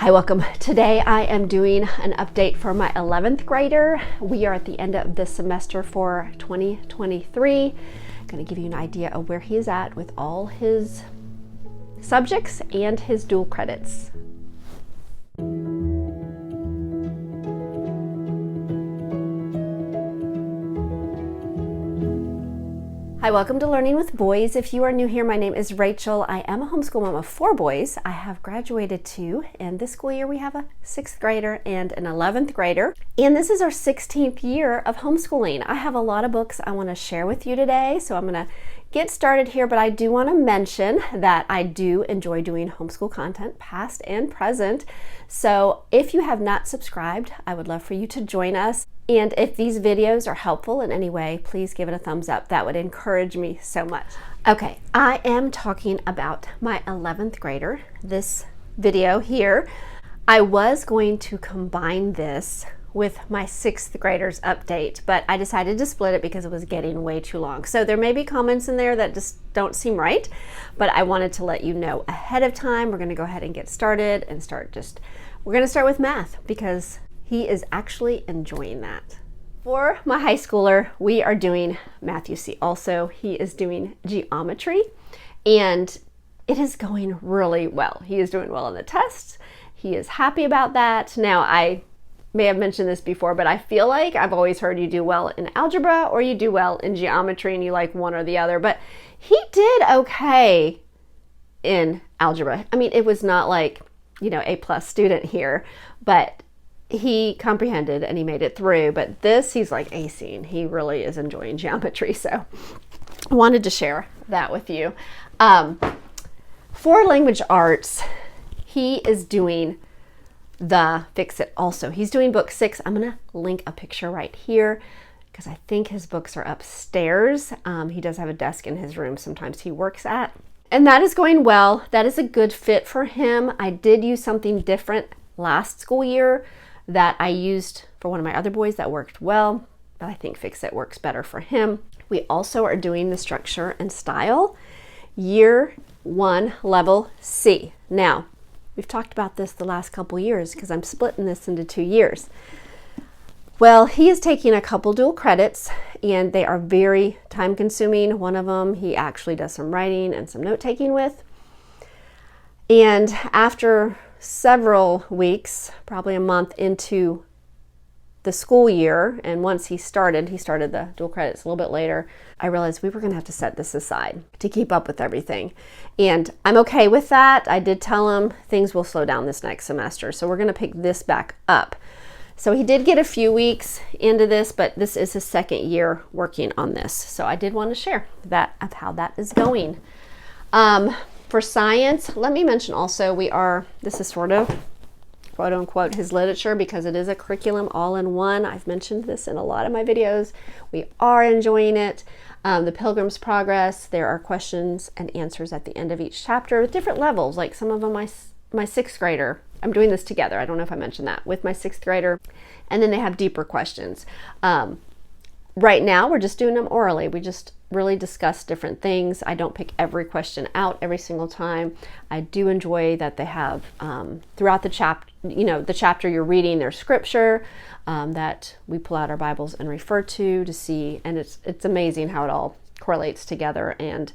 Hi, welcome. Today I am doing an update for my 11th grader. We are at the end of the semester for 2023. I'm going to give you an idea of where he is at with all his subjects and his dual credits. Hi, welcome to Learning with Boys. If you are new here, my name is Rachel. I am a homeschool mom of 4 boys. I have graduated 2, and this school year we have a 6th grader and an 11th grader. And this is our 16th year of homeschooling. I have a lot of books I want to share with you today, so I'm going to get started here, but I do want to mention that I do enjoy doing homeschool content, past and present. So if you have not subscribed, I would love for you to join us. And if these videos are helpful in any way, please give it a thumbs up. That would encourage me so much. Okay, I am talking about my 11th grader. This video here, I was going to combine this with my 6th grader's update, but I decided to split it because it was getting way too long. So there may be comments in there that just don't seem right, but I wanted to let you know ahead of time. We're gonna go ahead and get started and we're gonna start with math because he is actually enjoying that. For my high schooler, we are doing math UC. Also, he is doing geometry, and it is going really well. He is doing well on the tests. He is happy about that. Now, I may have mentioned this before, but I feel like I've always heard you do well in algebra or you do well in geometry and you like one or the other, but he did okay in algebra. I mean, it was not like, A+ student here, but he comprehended and he made it through. But this, he's like acing. He really is enjoying geometry. So I wanted to share that with you. For language arts, he is doing the Fix It also. He's doing book 6. I'm going to link a picture right here because I think his books are upstairs. He does have a desk in his room sometimes he works at. And that is going well. That is a good fit for him. I did use something different last school year that I used for one of my other boys that worked well, but I think Fix It works better for him. We also are doing the structure and style, year 1, level C. Now, we've talked about this the last couple years because I'm splitting this into 2 years. Well, he is taking a couple dual credits and they are very time consuming. One of them, he actually does some writing and some note taking with. And after several weeks, probably a month into the school year, and once he started the dual credits a little bit later, I realized we were going to have to set this aside to keep up with everything. And I'm okay with that. I did tell him things will slow down this next semester, so we're going to pick this back up. So he did get a few weeks into this, but this is his 2nd year working on this. So I did want to share that of how that is going. For science, let me mention also this is sort of quote unquote his literature because it is a curriculum all in one. I've mentioned this in a lot of my videos. We are enjoying it. The Pilgrim's Progress, there are questions and answers at the end of each chapter with different levels. Like some of them, my 6th grader, I'm doing this together. I don't know if I mentioned that with my 6th grader. And then they have deeper questions. Right now, we're just doing them orally. We just really discuss different things. I don't pick every question out every single time. I do enjoy that they have throughout the chapter, the chapter you're reading, there's scripture that we pull out our Bibles and refer to see, and it's amazing how it all correlates together. And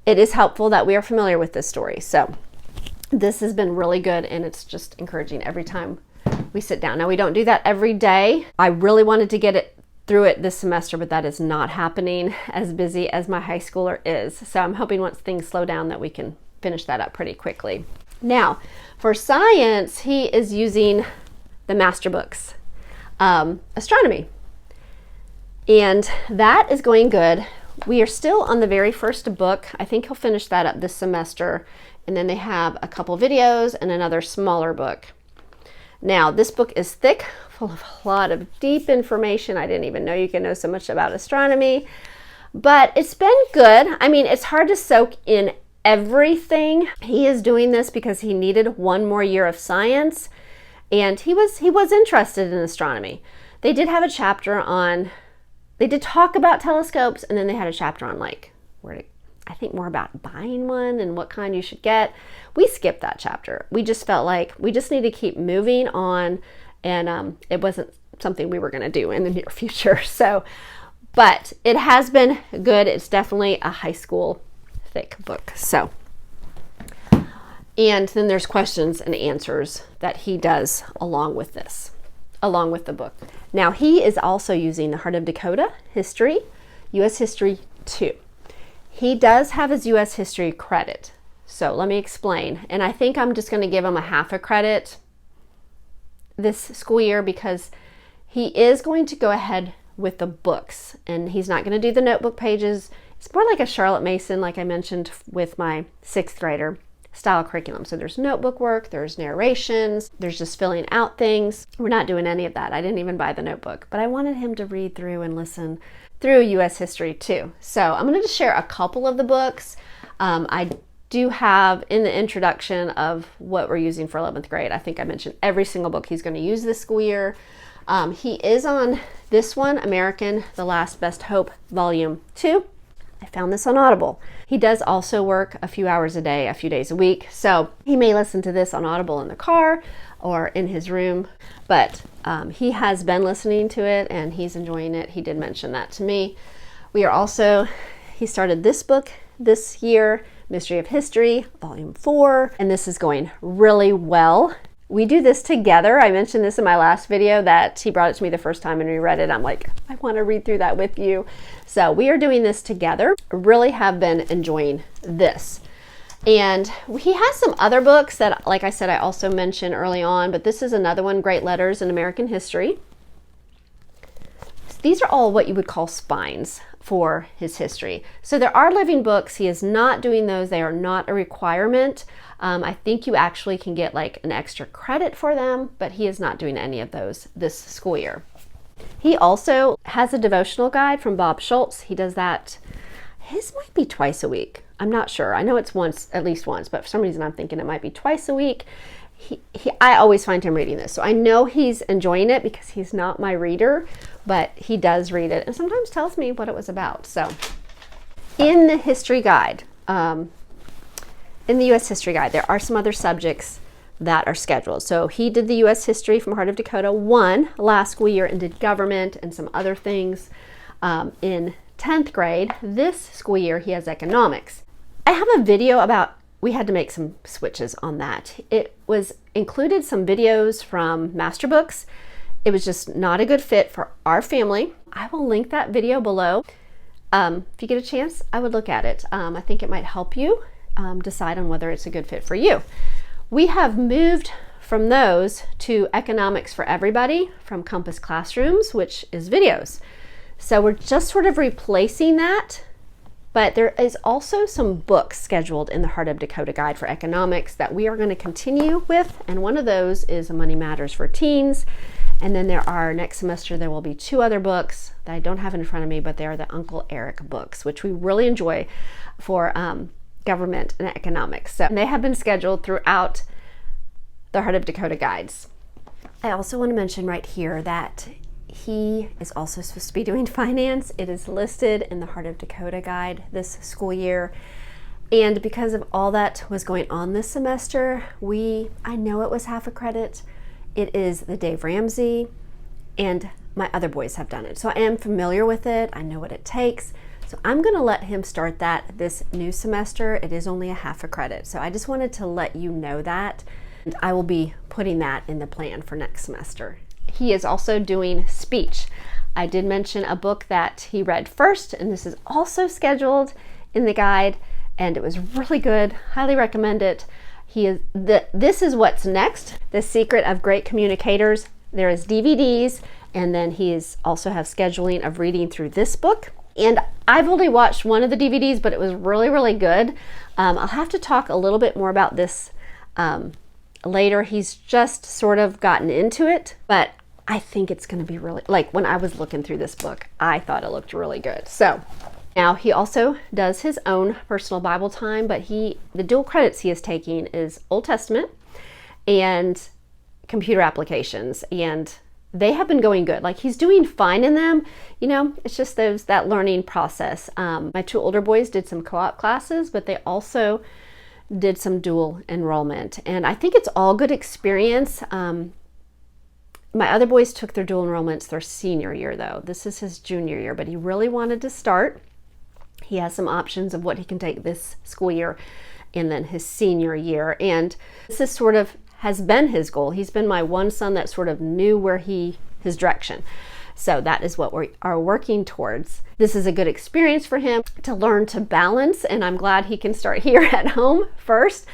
it is helpful that we are familiar with this story. So this has been really good, and it's just encouraging every time we sit down. Now, we don't do that every day. I really wanted to get it through it this semester, but that is not happening as busy as my high schooler is. So I'm hoping once things slow down that we can finish that up pretty quickly. Now, for science, he is using the Masterbooks Astronomy. And that is going good. We are still on the very first book. I think he'll finish that up this semester. And then they have a couple videos and another smaller book. Now, this book is thick, full of a lot of deep information. I didn't even know you can know so much about astronomy, but it's been good. I mean, it's hard to soak in everything. He is doing this because he needed 1 more year of science, and he was interested in astronomy. They did have a chapter on, they did talk about telescopes, and then they had a chapter on I think more about buying one and what kind you should get. We skipped that chapter. We just felt like we just need to keep moving on, and it wasn't something we were going to do in the near future. So, but it has been good. It's definitely a high school thick book. So, and then there's questions and answers that he does along with this, along with the book. Now, he is also using the Heart of Dakota History, US History 2. He does have his US History credit. So let me explain. And I think I'm just going to give him a half a credit this school year because he is going to go ahead with the books and he's not going to do the notebook pages. It's more like a Charlotte Mason, like I mentioned with my 6th grader style curriculum. So there's notebook work, there's narrations, there's just filling out things. We're not doing any of that. I didn't even buy the notebook, but I wanted him to read through and listen through US History too. So I'm going to just share a couple of the books. I do have in the introduction of what we're using for 11th grade. I think I mentioned every single book he's going to use this school year. He is on this one, American, The Last Best Hope, Volume 2. I found this on Audible. He does also work a few hours a day, a few days a week. So he may listen to this on Audible in the car or in his room, but he has been listening to it and he's enjoying it. He did mention that to me. He started this book this year, Mystery of History, Volume 4, and this is going really well. We do this together. I mentioned this in my last video that he brought it to me the first time and we read it. I'm like, I want to read through that with you. So we are doing this together. Really have been enjoying this. And he has some other books that, like I said, I also mentioned early on, but this is another one, Great Letters in American History. These are all what you would call spines for his history. So there are living books. He is not doing those. They are not a requirement. I think you actually can get like an extra credit for them, but he is not doing any of those this school year. He also has a devotional guide from Bob Schultz. He does that. His might be twice a week. I'm not sure. I know it's once, at least once, but for some reason I'm thinking it might be twice a week. I always find him reading this. So I know he's enjoying it because he's not my reader, but he does read it and sometimes tells me what it was about. So in the history guide, in the U.S. History Guide, there are some other subjects that are scheduled. So he did the U.S. History from Heart of Dakota 1 last school year and did government and some other things in 10th grade. This school year, he has economics. I have a video about, we had to make some switches on that. It was included some videos from Masterbooks. It was just not a good fit for our family. I will link that video below. If you get a chance, I would look at it. I think it might help you decide on whether it's a good fit for you. We have moved from those to Economics for Everybody from Compass Classrooms, which is videos. So we're just sort of replacing that, but there is also some books scheduled in the Heart of Dakota Guide for Economics that we are going to continue with, and one of those is Money Matters for Teens. And then next semester, there will be 2 other books that I don't have in front of me, but they are the Uncle Eric books, which we really enjoy for government and economics. So they have been scheduled throughout the Heart of Dakota guides. I also want to mention right here that he is also supposed to be doing finance. It is listed in the Heart of Dakota guide this school year. And because of all that was going on this semester, I know it was half a credit. It is the Dave Ramsey, and my other boys have done it. So I am familiar with it. I know what it takes. So I'm going to let him start that this new semester. It is only a half a credit. So I just wanted to let you know that. And I will be putting that in the plan for next semester. He is also doing speech. I did mention a book that he read first, and this is also scheduled in the guide, and it was really good. Highly recommend it. This is what's next, The Secret of Great Communicators. There is DVDs, and then he also have scheduling of reading through this book. And I've only watched one of the DVDs, but it was really, really good. I'll have to talk a little bit more about this later. He's just sort of gotten into it, but I think it's going to be really, like when I was looking through this book, I thought it looked really good. So now he also does his own personal Bible time, but the dual credits he is taking is Old Testament and computer applications. And they have been going good. Like, he's doing fine in them. You know, it's just that learning process. My 2 older boys did some co-op classes, but they also did some dual enrollment. And I think it's all good experience. My other boys took their dual enrollments their senior year, though. This is his junior year, but he really wanted to start. He has some options of what he can take this school year and then his senior year. And this is sort of has been his goal. He's been my one son that sort of knew where his direction. So that is what we are working towards. This is a good experience for him to learn to balance, and I'm glad he can start here at home first.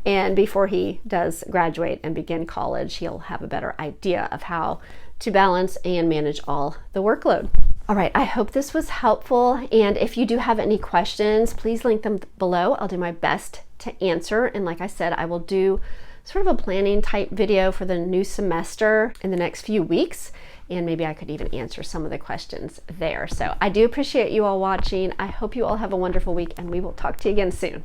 And before he does graduate and begin college, he'll have a better idea of how to balance and manage all the workload. All right, I hope this was helpful. And if you do have any questions, please link them below. I'll do my best to answer. And like I said, I will do sort of a planning type video for the new semester in the next few weeks. And maybe I could even answer some of the questions there. So I do appreciate you all watching. I hope you all have a wonderful week, and we will talk to you again soon.